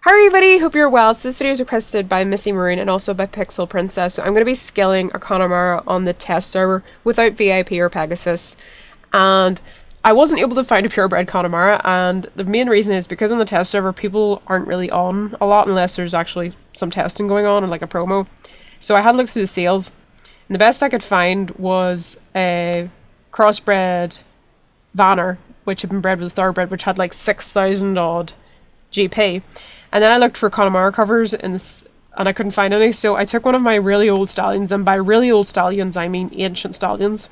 Hi everybody, hope you're well. So this video is requested by Missy Maroone and also by PixelPrincess. So I'm going to be skilling a Connemara on the test server without VIP or Pegasus. And I wasn't able to find a purebred Connemara, and the main reason is because on the test server people aren't really on a lot unless there's actually some testing going on and like a promo. So I had looked through the sales, and the best I could find was a crossbred Vanner, which had been bred with a thoroughbred, which had like 6,000 odd GP. And then I looked for Connemara covers and I couldn't find any, so I took one of my really old stallions, and by really old stallions I mean ancient stallions,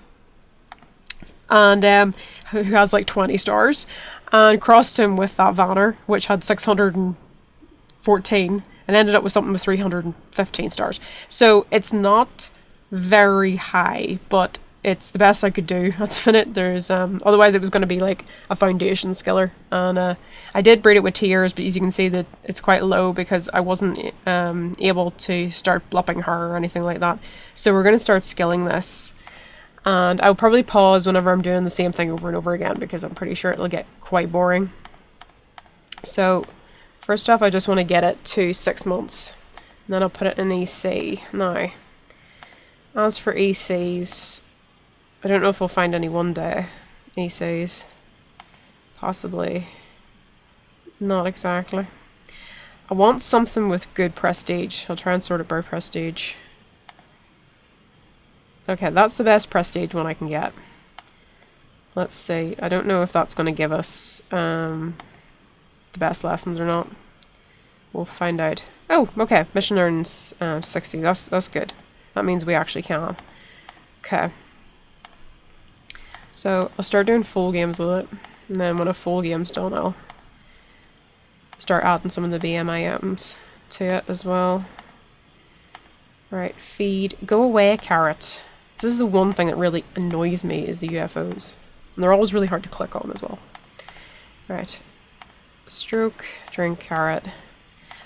and who has like 20 stars, and crossed him with that Vanner, which had 614, and ended up with something with 315 stars. So it's not very high, but it's the best I could do at the minute. There's otherwise it was going to be like a foundation skiller, and I did breed it with tears, but as you can see that it's quite low because I wasn't able to start blopping her or anything like that. So we're going to start skilling this, and I'll probably pause whenever I'm doing the same thing over and over again because I'm pretty sure it'll get quite boring. So first off, I just want to get it to 6 months, and then I'll put it in EC. Now, as for ECs, I don't know if we'll find any one day ECs. Possibly. Not exactly. I want something with good prestige. I'll try and sort it by prestige. Okay, that's the best prestige one I can get. Let's see. I don't know if that's going to give us the best lessons or not. We'll find out. Oh, okay. Mission earns 60. That's good. That means we actually can. Okay. So I'll start doing full games with it, and then when a full game's done I'll start adding some of the BM items to it as well. Right, feed. Go away, carrot. This is the one thing that really annoys me, is the UFOs. And they're always really hard to click on as well. Right. Stroke, drink, carrot.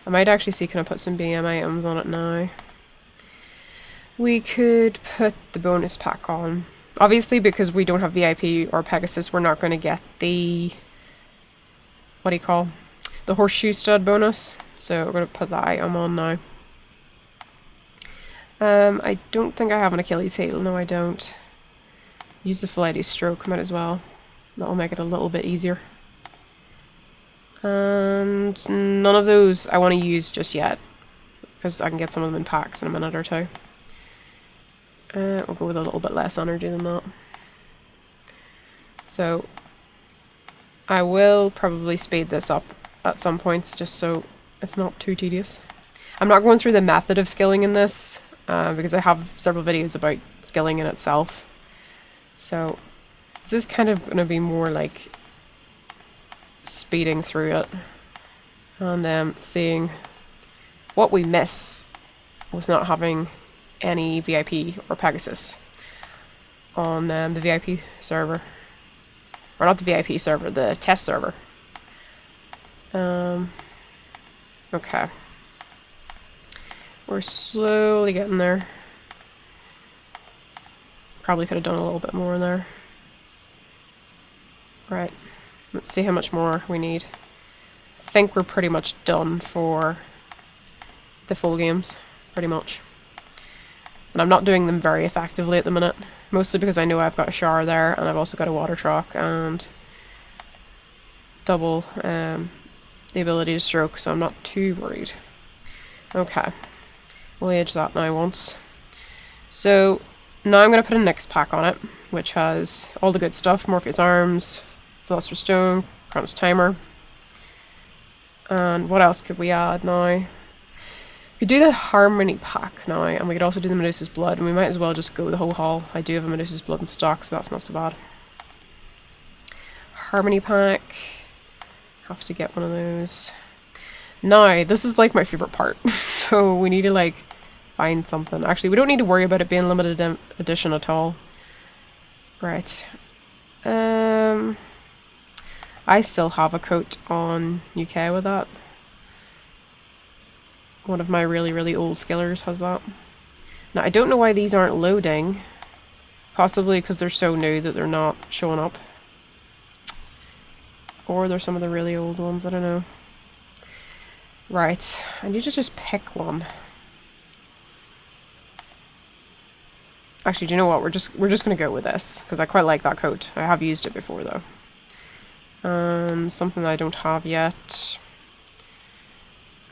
I might actually see, can I put some BM items on it now? We could put the bonus pack on. Obviously, because we don't have VIP or Pegasus, we're not going to get the, what do you call, the horseshoe stud bonus. So we're going to put that item on now. I don't think I have an Achilles heel. No, I don't. Use the Philetes stroke, might as well. That'll make it a little bit easier. And none of those I want to use just yet, because I can get some of them in packs in a minute or two. We'll go with a little bit less energy than that. So I will probably speed this up at some points just so it's not too tedious. I'm not going through the method of skilling in this because I have several videos about skilling in itself. So this is kind of going to be more like speeding through it and seeing what we miss with not having any VIP or Pegasus on the VIP server. Or not the VIP server, the test server. Okay. We're slowly getting there. Probably could have done a little bit more in there. Right. Let's see how much more we need. I think we're pretty much done for the full games. Pretty much. And I'm not doing them very effectively at the minute, mostly because I know I've got a shower there, and I've also got a water truck and double the ability to stroke, so I'm not too worried. Okay, we'll age that now once. So now I'm going to put a next pack on it, which has all the good stuff: Morpheus Arms, Philosopher's Stone, Chronos Timer, and what else could we add now? We could do the Harmony pack now, and we could also do the Medusa's Blood, and we might as well just go the whole haul. I do have a Medusa's Blood in stock, so that's not so bad. Harmony pack. Have to get one of those. Now, this is like my favourite part, so we need to like find something. Actually, we don't need to worry about it being limited edition at all. Right. I still have a coat on UK with that. One of my really, really old skillers has that. Now, I don't know why these aren't loading. Possibly because they're so new that they're not showing up. Or they're some of the really old ones, I don't know. Right, I need to just pick one. Actually, do you know what? We're just gonna go with this because I quite like that coat. I have used it before though. Something that I don't have yet.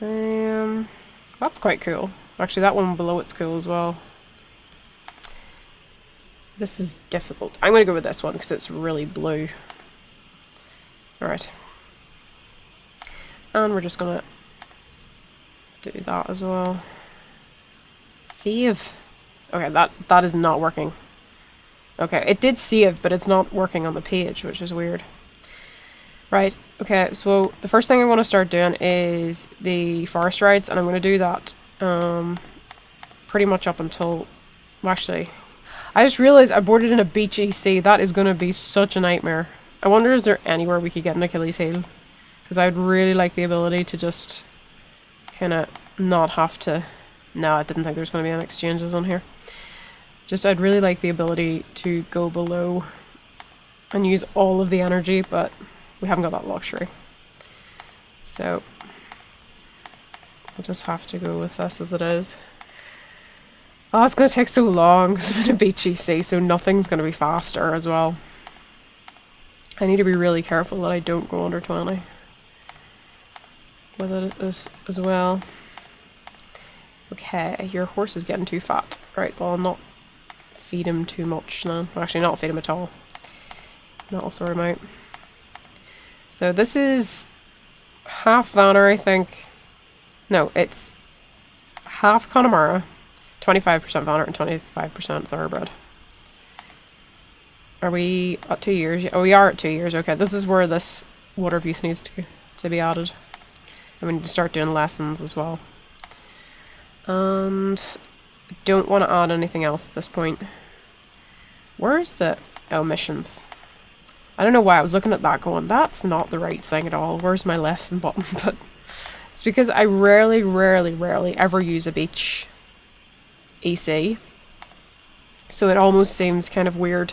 That's quite cool. Actually, that one below it's cool as well. This is difficult. I'm gonna go with this one because it's really blue. Alright. And we're just gonna do that as well. Save. Okay, that is not working. Okay, it did save, but it's not working on the page, which is weird. Right, okay, so the first thing I want to start doing is the forest rides, and I'm going to do that pretty much up until... Actually, I just realized I boarded in a beach EC. That is going to be such a nightmare. I wonder, is there anywhere we could get an Achilles heel? Because I'd really like the ability to just kind of not have to... No, I didn't think there was going to be any exchanges on here. Just, I'd really like the ability to go below and use all of the energy, but we haven't got that luxury. So, we'll just have to go with this as it is. Oh, it's going to take so long because I'm in a beach EC, so nothing's going to be faster as well. I need to be really careful that I don't go under 20 with it as well. Okay, your horse is getting too fat. Right, well, I'll not feed him too much now. Well, actually, not feed him at all. That'll sort him out. So this is half Vanner, I think. No, it's half Connemara, 25% Vanner and 25% Thoroughbred. Are we at 2 years? Oh, we are at 2 years. Okay, this is where this water youth needs to be added. And we need to start doing lessons as well. And I don't want to add anything else at this point. Where's the missions? I don't know why I was looking at that going, that's not the right thing at all. Where's my lesson button? But it's because I rarely ever use a beach EC. So it almost seems kind of weird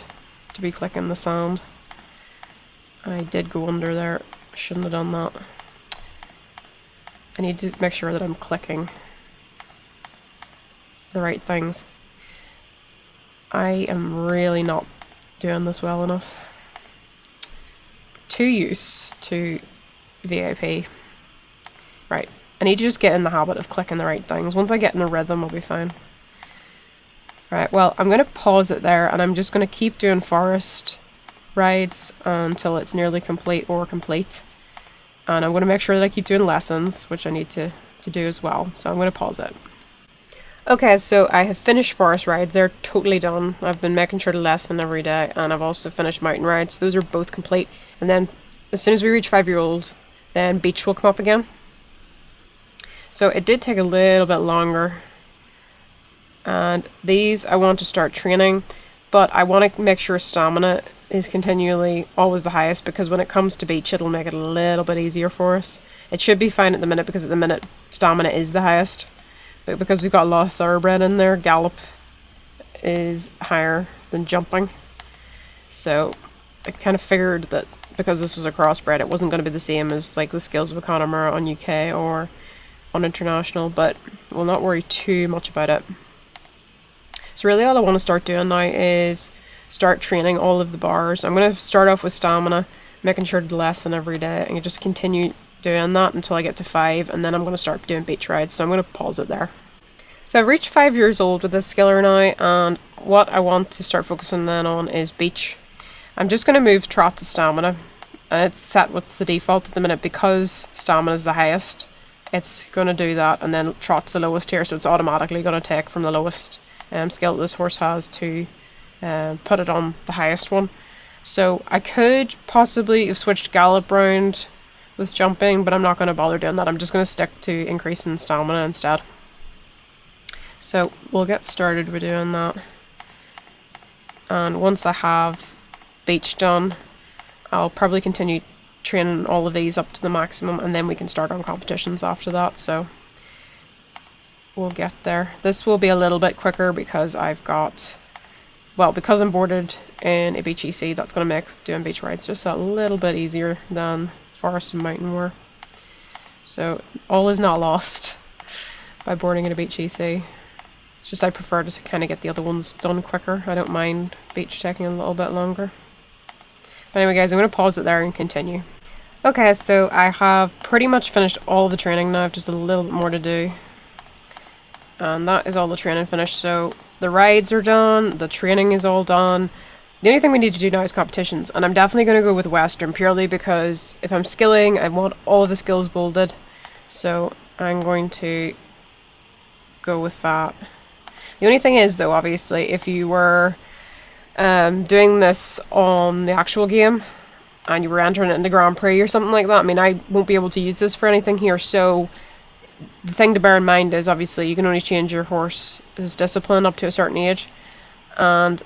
to be clicking the sand. I did go under there. I shouldn't have done that. I need to make sure that I'm clicking the right things. I am really not doing this well enough. Too used to VIP. Right. I need to just get in the habit of clicking the right things. Once I get in the rhythm, I'll be fine. Right, well, I'm going to pause it there, and I'm just going to keep doing forest rides until it's nearly complete or complete. And I'm going to make sure that I keep doing lessons, which I need to do as well. So I'm going to pause it. Okay, so I have finished forest rides. They're totally done. I've been making sure to lesson every day, and I've also finished mountain rides. Those are both complete. And then as soon as we reach 5-year-old, then beach will come up again. So it did take a little bit longer. And these I want to start training, but I want to make sure stamina is continually always the highest, because when it comes to beach, it'll make it a little bit easier for us. It should be fine at the minute, because at the minute stamina is the highest. But because we've got a lot of thoroughbred in there, gallop is higher than jumping. So I kind of figured that because this was a crossbred, it wasn't going to be the same as like the skills of a Connemara on UK or on international, but we'll not worry too much about it. So really all I want to start doing now is start training all of the bars. I'm going to start off with stamina, making sure to lesson every day, and just continue doing that until I get to 5, and then I'm going to start doing beach rides. So I'm going to pause it there. So I've reached 5 years old with this skiller now, and what I want to start focusing then on is beach. I'm just going to move trot to stamina. It's set what's the default at the minute, because stamina is the highest. It's going to do that, and then trot's the lowest here, so it's automatically going to take from the lowest skill that this horse has to put it on the highest one. So I could possibly have switched gallop round with jumping, but I'm not going to bother doing that. I'm just going to stick to increasing stamina instead. So we'll get started with doing that. And once I have beach done, I'll probably continue training all of these up to the maximum, and then we can start on competitions after that. So we'll get there. This will be a little bit quicker because I've got, well, because I'm boarded in a beach EC, that's going to make doing beach rides just a little bit easier than forest and mountain were. So all is not lost by boarding at a beach EC. It's just I prefer to kind of get the other ones done quicker. I don't mind beach taking a little bit longer. But anyway guys, I'm going to pause it there and continue. Okay, so I have pretty much finished all the training now. I have just a little bit more to do. And that is all the training finished. So the rides are done, the training is all done. The only thing we need to do now is competitions, and I'm definitely going to go with Western purely because if I'm skilling, I want all of the skills bolded. So I'm going to go with that. The only thing is though, obviously, if you were doing this on the actual game and you were entering it into Grand Prix or something like that, I mean, I won't be able to use this for anything here, so the thing to bear in mind is obviously you can only change your horse's discipline up to a certain age, and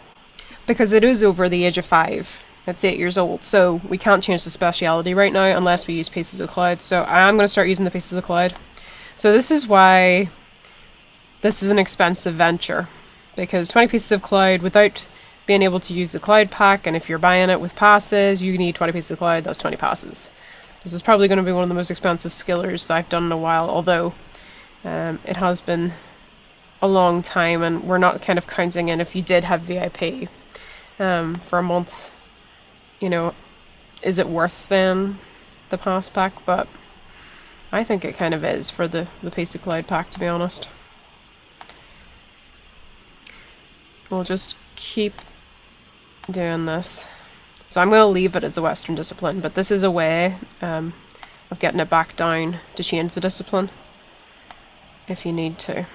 because it is over the age of 5, it's 8 years old, so we can't change the speciality right now unless we use Pieces of Cloud. So I am going to start using the Pieces of Cloud. So this is why this is an expensive venture, because 20 Pieces of Cloud without being able to use the Cloud Pack, and if you're buying it with passes, you need 20 Pieces of Cloud, that's 20 passes. This is probably going to be one of the most expensive skillers that I've done in a while, although it has been a long time, and we're not kind of counting in if you did have VIP for a month, you know, is it worth then the pass pack? But I think it kind of is for the Piece of Cloud pack, to be honest. We'll just keep doing this. So I'm going to leave it as the Western discipline, but this is a way of getting it back down to change the discipline if you need to.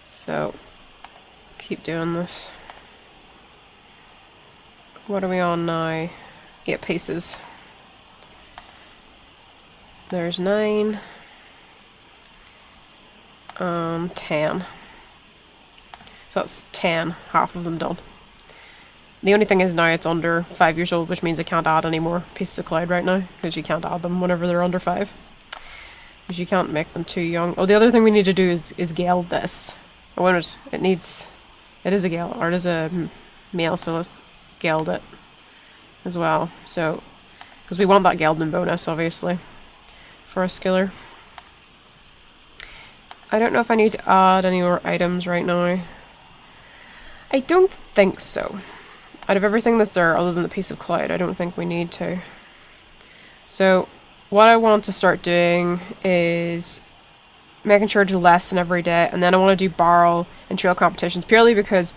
So keep doing this. What are we on now? 8 pieces. There's 9. 10. So that's 10, half of them done. The only thing is now it's under 5 years old, which means I can't add any more Pieces of Cloud right now, because you can't add them whenever they're under 5. Because you can't make them too young. Oh, the other thing we need to do is geld this. Oh, wait a minute. It is a geld, or it is a male, so let's geld it as well. So, because we want that gelding bonus, obviously, for a skiller. I don't know if I need to add any more items right now. I don't think so. Out of everything that's there, other than the Piece of Cloud, I don't think we need to. So, what I want to start doing is making sure to lesson every day, and then I want to do barrel and trail competitions, purely because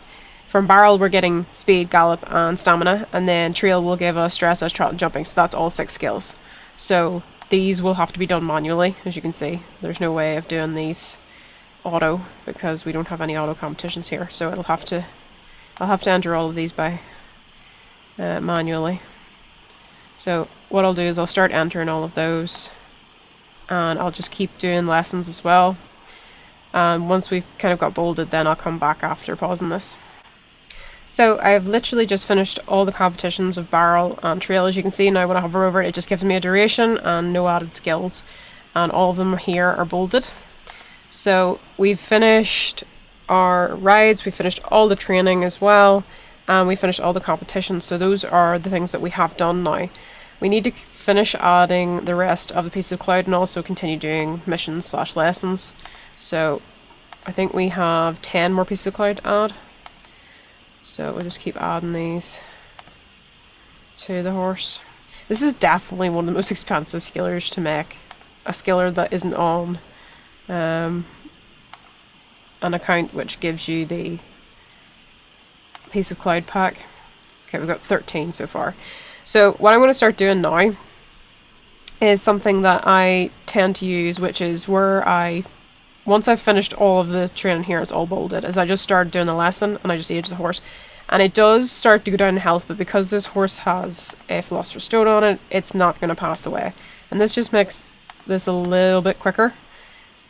from barrel we're getting speed, gallop, and stamina, and then trail will give us dressage, trot, and jumping, so that's all 6 skills. So these will have to be done manually, as you can see. There's no way of doing these auto, because we don't have any auto competitions here, so I'll have to enter all of these by manually. So what I'll do is I'll start entering all of those, and I'll just keep doing lessons as well. And once we've kind of got bolded, then I'll come back after pausing this. So I've literally just finished all the competitions of barrel and trail. As you can see now, when I hover over it, it just gives me a duration and no added skills, and all of them here are bolded. So we've finished our rides, we finished all the training as well, and we finished all the competitions. So those are the things that we have done now. We need to finish adding the rest of the Piece of Cloud and also continue doing missions / lessons. So I think we have 10 more Pieces of Cloud to add. So we'll just keep adding these to the horse. This is definitely one of the most expensive skillers to make. A skiller that isn't on an account which gives you the Piece of Cloud pack. Okay, we've got 13 so far. So what I'm going to start doing now is something that I tend to use, which is where once I've finished all of the training here, it's all bolded, is I just started doing the lesson and I just age the horse. And it does start to go down in health, but because this horse has a Philosopher's Stone on it, it's not going to pass away. And this just makes this a little bit quicker.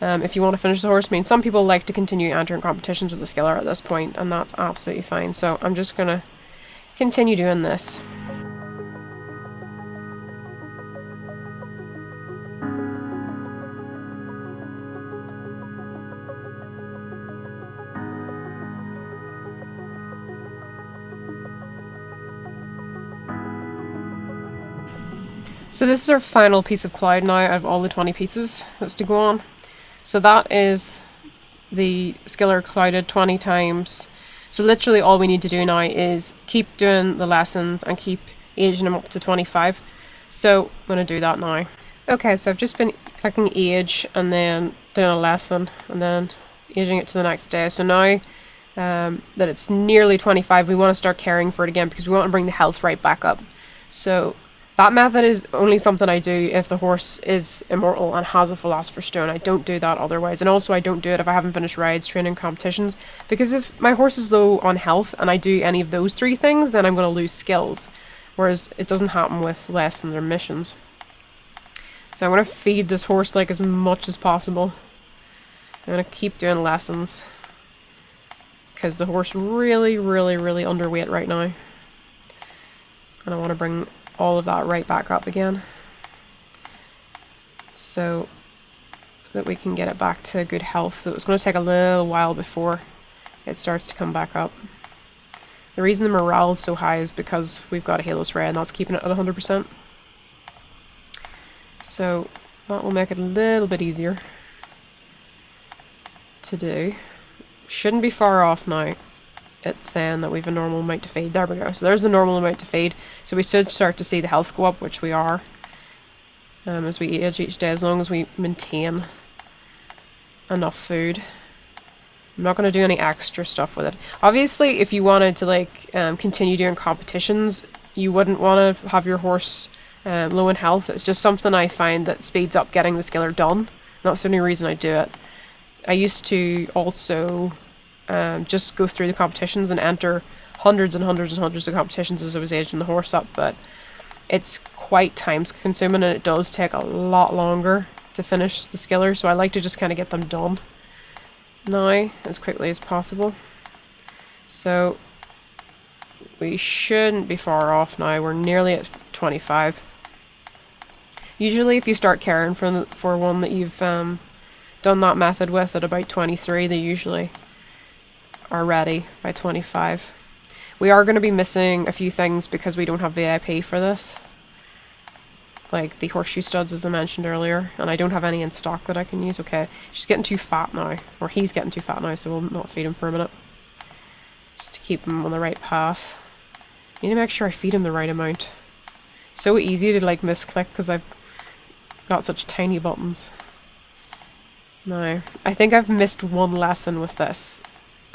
If you want to finish the horse. I mean, some people like to continue entering competitions with the skiller at this point, and that's absolutely fine. So I'm just going to continue doing this. So this is our final piece of cloud now out of all the 20 pieces that's to go on. So that is the skiller clouded 20 times. So literally all we need to do now is keep doing the lessons and keep aging them up to 25. So I'm going to do that now. Okay, so I've just been clicking age and then doing a lesson and then aging it to the next day. So now that it's nearly 25, we want to start caring for it again because we want to bring the health right back up. So that method is only something I do if the horse is immortal and has a Philosopher's Stone. I don't do that otherwise. And also I don't do it if I haven't finished rides, training, competitions. Because if my horse is low on health and I do any of those three things, then I'm going to lose skills. Whereas it doesn't happen with lessons or missions. So I'm going to feed this horse like as much as possible. I'm going to keep doing lessons. Because the horse really underweight right now. And I want to bring all of that right back up again. So that we can get it back to good health. So it's going to take a little while before it starts to come back up. The reason the morale is so high is because we've got a Halos Ray and that's keeping it at 100%. So that will make it a little bit easier to do. Shouldn't be far off now. It's saying that we have a normal amount to feed. There we go. So there's the normal amount to feed. So we should start to see the health go up, which we are. As we age each day, as long as we maintain enough food. I'm not going to do any extra stuff with it. Obviously, if you wanted to like continue doing competitions, you wouldn't want to have your horse low in health. It's just something I find that speeds up getting the skiller done. And that's the only reason I do it. I used to also just go through the competitions and enter hundreds and hundreds and hundreds of competitions as I was aging the horse up, but it's quite time consuming and it does take a lot longer to finish the skiller, so I like to just kind of get them done now as quickly as possible. So we shouldn't be far off now. We're nearly at 25. Usually if you start caring for one that you've done that method with at about 23, they usually are ready by 25. We are going to be missing a few things because we don't have VIP for this. Like the horseshoe studs as I mentioned earlier, and I don't have any in stock that I can use. Okay, she's getting too fat now, or he's getting too fat now, so we'll not feed him for a minute. Just to keep him on the right path. Need to make sure I feed him the right amount. It's so easy to like misclick because I've got such tiny buttons. Now, I think I've missed one lesson with this.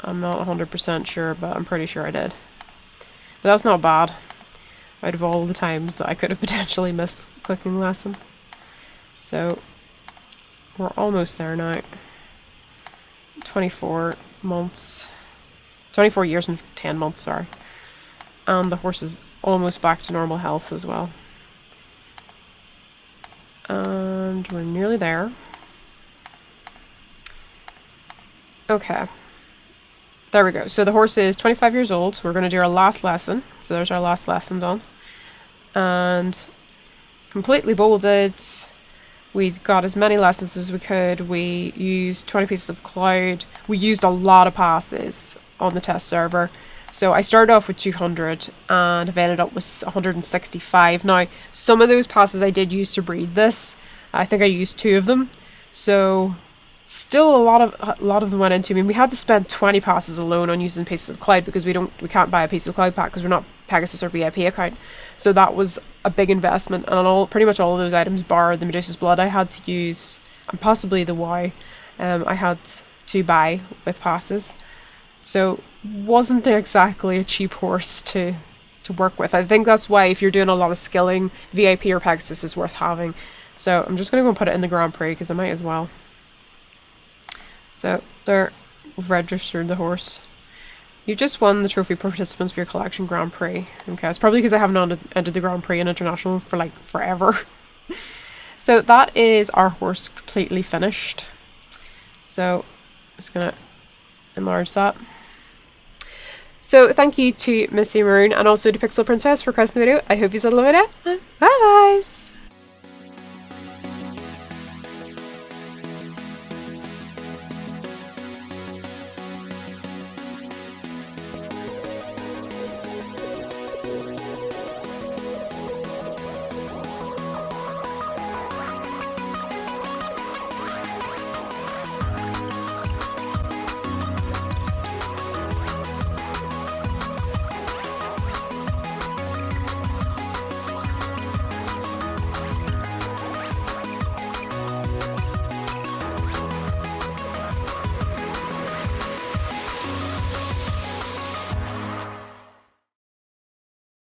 I'm not 100% sure, but I'm pretty sure I did. But that's not bad. Out of all the times that I could have potentially missed clicking lesson. So, we're almost there now. 24 months. 24 years and 10 months, sorry. And the horse is almost back to normal health as well. And we're nearly there. Okay. There we go. So the horse is 25 years old. So we're going to do our last lesson. So there's our last lesson done. And completely bolded. We got as many lessons as we could. We used 20 pieces of cloud. We used a lot of passes on the test server. So I started off with 200 and I've ended up with 165. Now, some of those passes I did use to breed this. I think I used 2 of them. So still a lot of them went into me. We had to spend 20 passes alone on using pieces of cloud because we can't buy a piece of cloud pack because we're not Pegasus or VIP account. So that was a big investment, and on pretty much all of those items bar the Medusa's Blood I had to use, and possibly the Y I had to buy with passes. So wasn't exactly a cheap horse to work with. I think that's why if you're doing a lot of skilling, VIP or Pegasus is worth having. So I'm just going to go and put it in the Grand Prix because I might as well. So there, we've registered the horse. You just won the trophy participants for your collection Grand Prix. Okay, it's probably because I haven't entered the Grand Prix and International for like forever. So that is our horse completely finished. So I'm just gonna enlarge that. So thank you to Missy Maroone and also to PixelPrincess for requesting the video. I hope you loved the video. Bye guys!